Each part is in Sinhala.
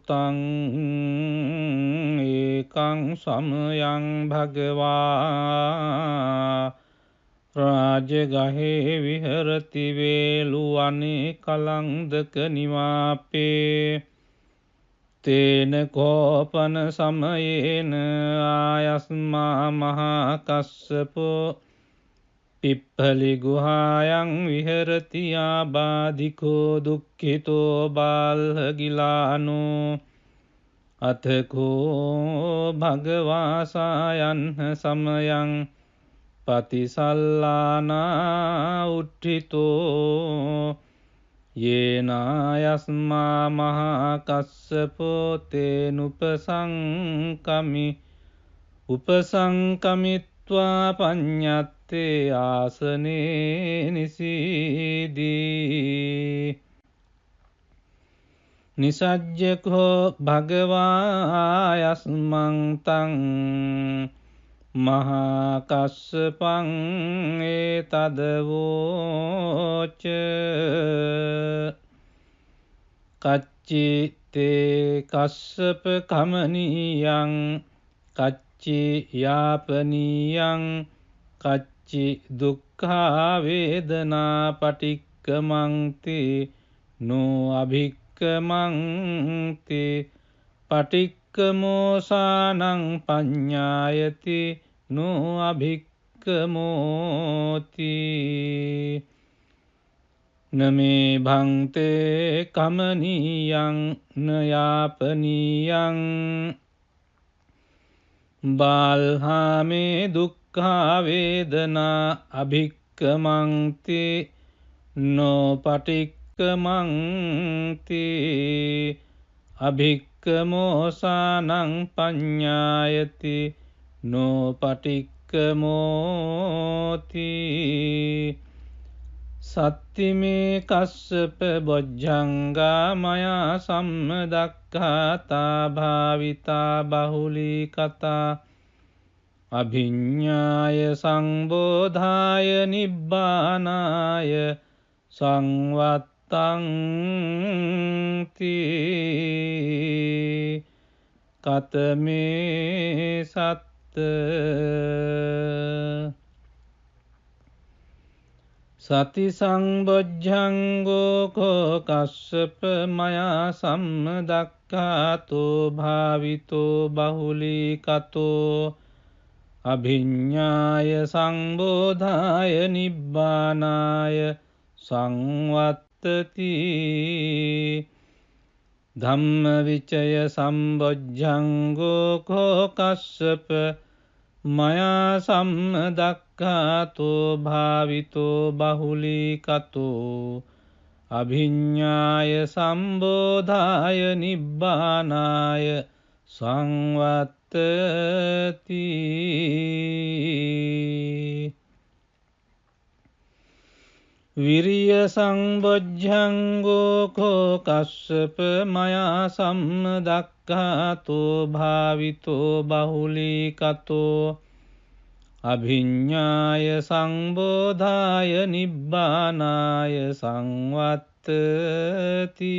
භූතං ඒකං සමයං භගවා රාජගහේ විහරති වේලුවනේ කලන්දක නිවාපේ තේන කෝපන සමයේන ආයස්මා මහා කස්සපෝ පිප්පලි ගුහායන් විහරති ආබාධිකෝ දුක්ඛිතෝ බාල්හගිලානෝ අතකෝ භගවාසායන් සමයං පතිසල්ලානා උට්ඨිතෝ යේනායස්මා මහා කස්සපෝ තේනුපසංකමි උපසංකමිත්වා පඤ්ඤත්තේ ආසනේ නිසීදී නිසජ්ජකෝ භගවායස්මං තං මහා කස්සපං ඒතදවෝච කච්චි තේ කස්සප කමනියං කච්චි යාපනියං කච්චි දුක්ඛා වේදනා පටික්කමන්ති නෝ අභික්කමන්ති පටික්කමෝසානං පඤ්ඤායති නෝ අභික්කමෝති නමේ භන්තේ කමනියං නයාපනියං බාල්හාමේ දුක්ඛා වේදනා අභික්කමන්ති නෝ පටික්කමන්ති අභික්කමෝසානං පඤ්ඤායති නෝ පටික්කමෝති සත්තිමේ කස්සප බොජ්ජංගා මයා සම්මදක්ඛාතා භාවිතා බහුලී කතා අභිඤ්ඤාය සංබෝධාය නිබ්බානාය සංවත්තං තී කතමේ සත්ත සති සංබොජ්ජංගෝ කෝ කස්සප මයා සම්මදක්ඛාතෝ භාවිතෝ බහුලී කතෝ අභිඤ්ඤාය සංබෝධාය නිබ්බානාය සංවත්තති ධම්මවිචය සම්බොජ්ජංගෝ කෝ කස්සප මයා සම්මදක්ඛාතෝ භාවිතෝ බහුලී කතෝ අභිඤ්ඤාය සම්බෝධාය නිබ්බානාය සංවත්තති විරිය සංබොජ්ජංගෝ කෝ කස්සප මයා සම්මදක්ඛාතෝ භාවිතෝ බහුලී කතෝ අභිඤ්ඤාය සංබෝධාය නිබ්බානාය සංවත්තති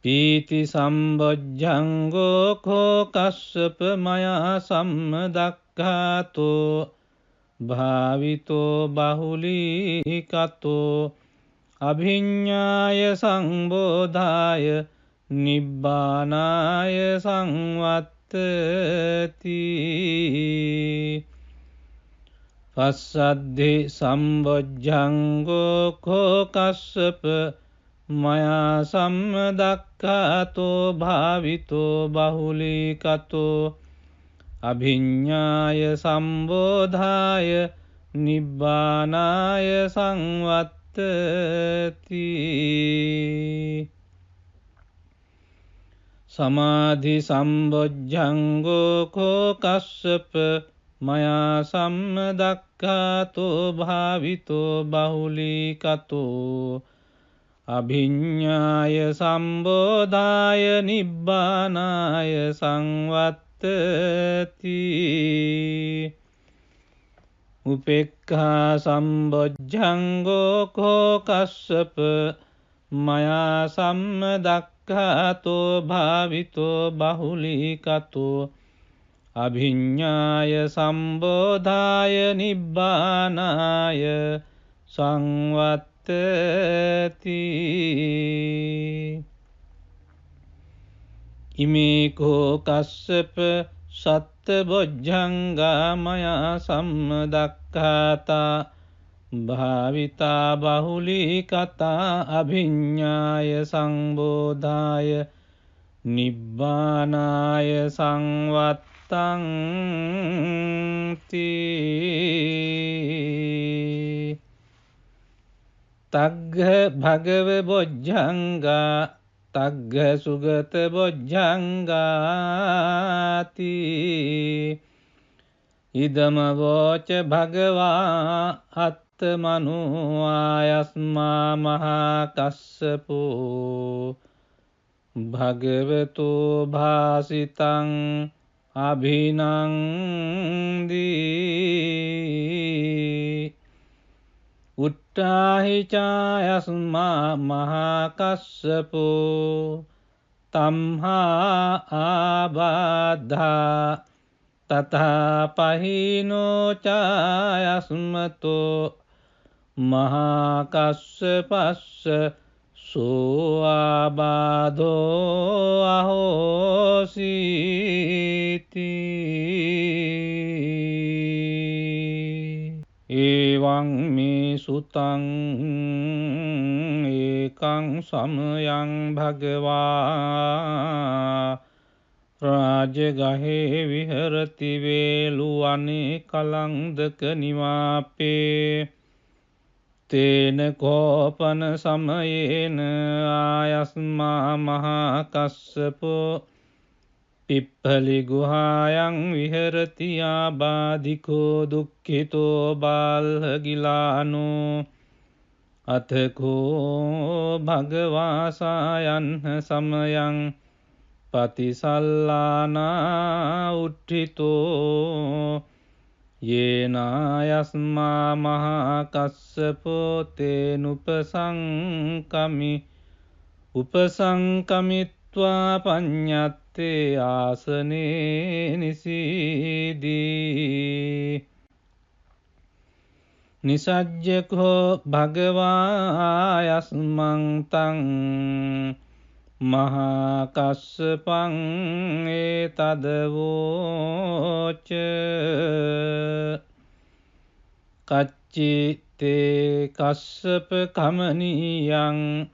පීති සම්බොජ්ජංගෝ කෝ කස්සප මයා සම්මදක්ඛාතෝ භාවිතෝ බහුලී කතෝ අභිඤ්ඤාය සංබෝධාය නිබ්බානාය සංවත්තති පස්සද්ධි සම්බොජ්ජංගෝ කෝ කස්සප මයා සම්මදක්ඛාතෝ භාවිතෝ බහුලී කතෝ අභිඤ්ඤාය සම්බෝධාය නිබ්බානාය සංවත්තති සමාධි සම්බොජ්ජංගෝ කෝ කස්සප මයා සම්මදක්ඛාතෝ භාවිතෝ බහුලී කතෝ අභිඤ්ඤාය සම්බෝධාය නිබ්බානාය සංවත්තති උපේක්ඛා සම්බොජ්ජංගෝ කෝ කස්සප මයා සම්මදක්ඛාතෝ භාවිතෝ බහුලීකතෝ අභිඤ්ඤාය සම්බෝධාය නිබ්බානාය සංවත්තති ඉමේකෝ කස්සප සත්ත බොජ්ජංගා මයා සම්මදක්ඛාතා භාවිතා බහුලී කතා අභිඤ්ඤාය සංබෝධාය නිබ්බානාය සංවත්තං තී තග්ග භගව බොජ්ජංගා තග්ග සුගත බොජ්ජංගාති ඉදම වෝච භගවා අත්තමනුආයස්මා මහා කස්සපෝ භගවතු භාසිතං අභිනන්දී උට්ටාහි චායස්මා මහා කස්සපෝ තම්හා ආබාධා තථා පහිනෝ චායස්මතෝ මහා කස්සපස්ස සෝ ආබාධෝ අහෝසීති එවං මේ සුතං ඒකං සමයං භගවා රාජගහේ විහරති වේලුවනේ කලංදක නිවාපේ තේන කෝපන සමයේන ආයස්මා මහා කස්සපෝ පිප්පලි ගුහායන් විහරති ආබාධිකෝ දුක්ඛිතෝ බාල්හගිලානෝ අතකෝ භගවාසායන් සමයං පතිසල්ලානා උට්ඨිතෝ යේනායස්මා මහා කස්සපෝ තේනුපසංකමි උපසංකමිත්වා පඤ්ඤත්තේ ආසනේ නිසීදී නිසජ්ජකෝ භගවායස්මං තං මහා කස්සපං ඒතදවෝච කච්චි තේ කස්සප කමනීයං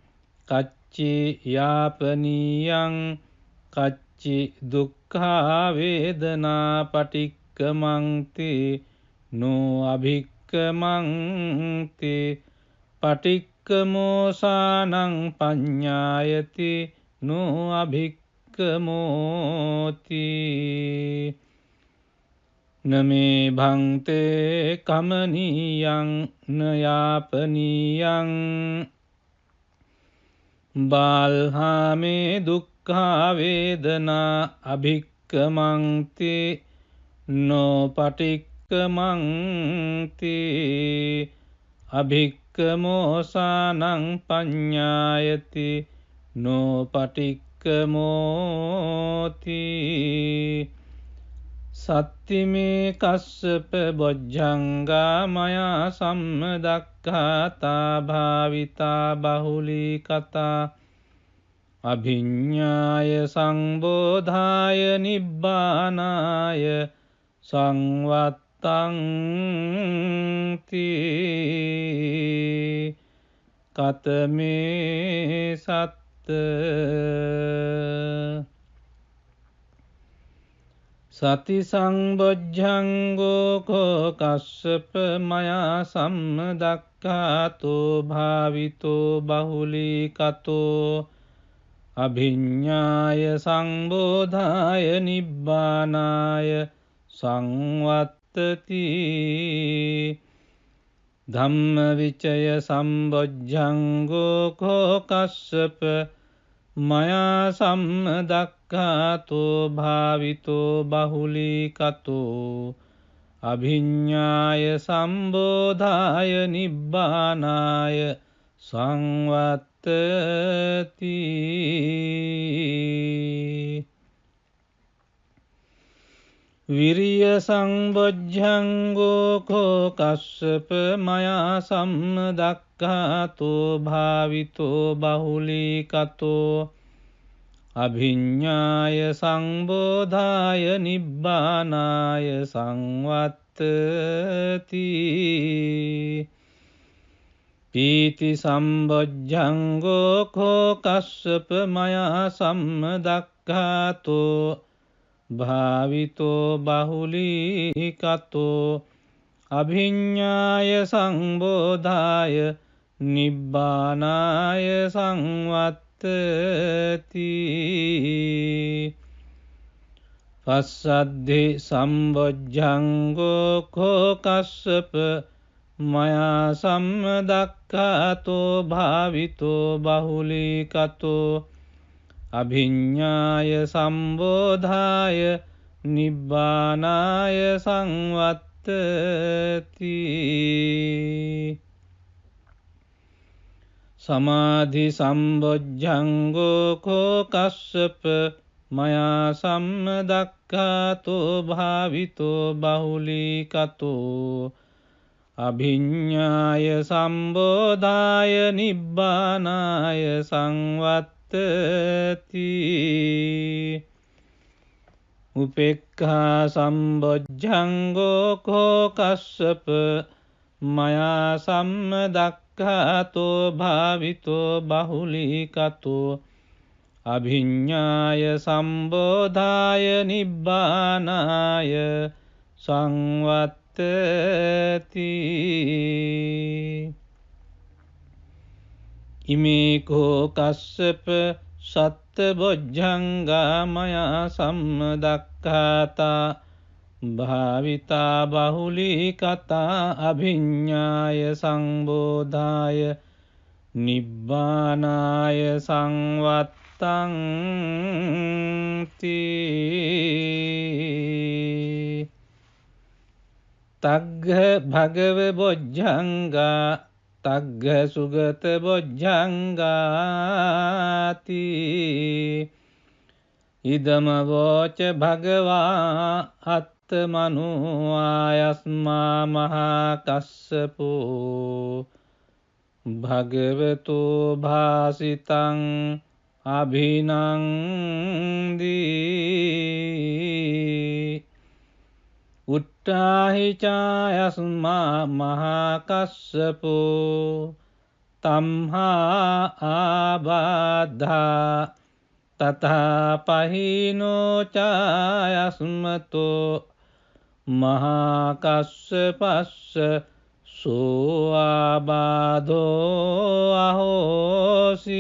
කච්චි යාපනීයං කච්චි දුක්ඛා වේදනා පටික්කමන්ති නෝ අභික්කමන්ති පටික්කමෝසානං පඤ්ඤායති නෝ අභික්කමෝති නමේ භන්තේ කමනීයං නයාපනීයං බාල්හාමේ දුක්ඛා වේදනා අභික්කමන්ති නෝ පටික්කමන්ති අභික්කමෝසානං පඤ්ඤායති නෝ පටික්කමෝති සත්තිමේ කස්සප බොජ්ජංගා මයා සම්මදක්ඛාතා භාවිතා බහුලී කතා අභිඤ්ඤාය සංබෝධාය නිබ්බානාය සංවත්තං තී කතමේ සත්ත සති සංබොජ්ජංගෝ කෝ කස්සප මයා සම්මදක්ඛාතෝ භාවිතෝ බහුලී කතෝ අභිඤ්ඤාය සංබෝධාය නිබ්බානාය සංවත්තති ධම්මවිචය සම්බොජ්ජංගෝ කෝ කස්සප මයා සම්මදක්ඛාතෝ භාවිතෝ බහුලී කතෝ අභිඤ්ඤාය සම්බෝධාය නිබ්බානාය සංවත්තති විරිය සංබොජ්ජංගෝ කෝ කස්සප මයා සම්මදක්ඛාතෝ භාවිතෝ බහුලීකතෝ අභිඤ්ඤාය සංබෝධාය නිබ්බානාය සංවත්තති පීති සම්බොජ්ජංගෝ කෝ කස්සප මයා සම්මදක්ඛාතෝ භාවිතෝ බහුලීකතෝ අභිඤ්ඤාය සංබෝධාය නිබ්බානාය සංවත්තති පස්සද්ධි සම්බොජ්ජංගෝ කෝ කස්සප මයා සම්මදක්ඛාතෝ භාවිතෝ බහුලීකතෝ අභිඤ්ඤාය සම්බෝධාය නිබ්බානාය සංවත්තති සමාධි සම්බොජ්ජංගෝ කෝ කස්සප මයා සම්මදක්ඛාතෝ භාවිතෝ බහුලීකතෝ අභිඤ්ඤාය සම්බෝධාය නිබ්බානාය සංවත්තති උපේක්ඛා සම්බොජ්ජංගෝ කෝ කස්සප මයා සම්මදක්ඛාතෝ භාවිතෝ බහුලීකතෝ අභිඤ්ඤාය සම්බෝධාය නිබ්බානාය සංවත්තති ඉමේ කෝ කස්සප සත්බොජ්ජංගා මයා සම්මදක්ඛාතා භාවිතා බහුලීකතා අභිඤ්ඤාය සංබෝධාය නිබ්බානාය සංවත්තංති තග්ග භගව බොජ්ජංගා තග්ග සුගත බොජ්ජංගාති ඉදම වෝච භගවා අත්තමනෝ ආයස්මා මහා කස්සපෝ භගවතු භාසිතං අභිනන්දී උට්ඨාහි චායස්මා මහා කස්සපෝ තම්හා ආබාධා තථා පහිනෝ චායස්මතෝ මහා කස්සපස්ස සෝ ආබාධෝ අහෝසීති.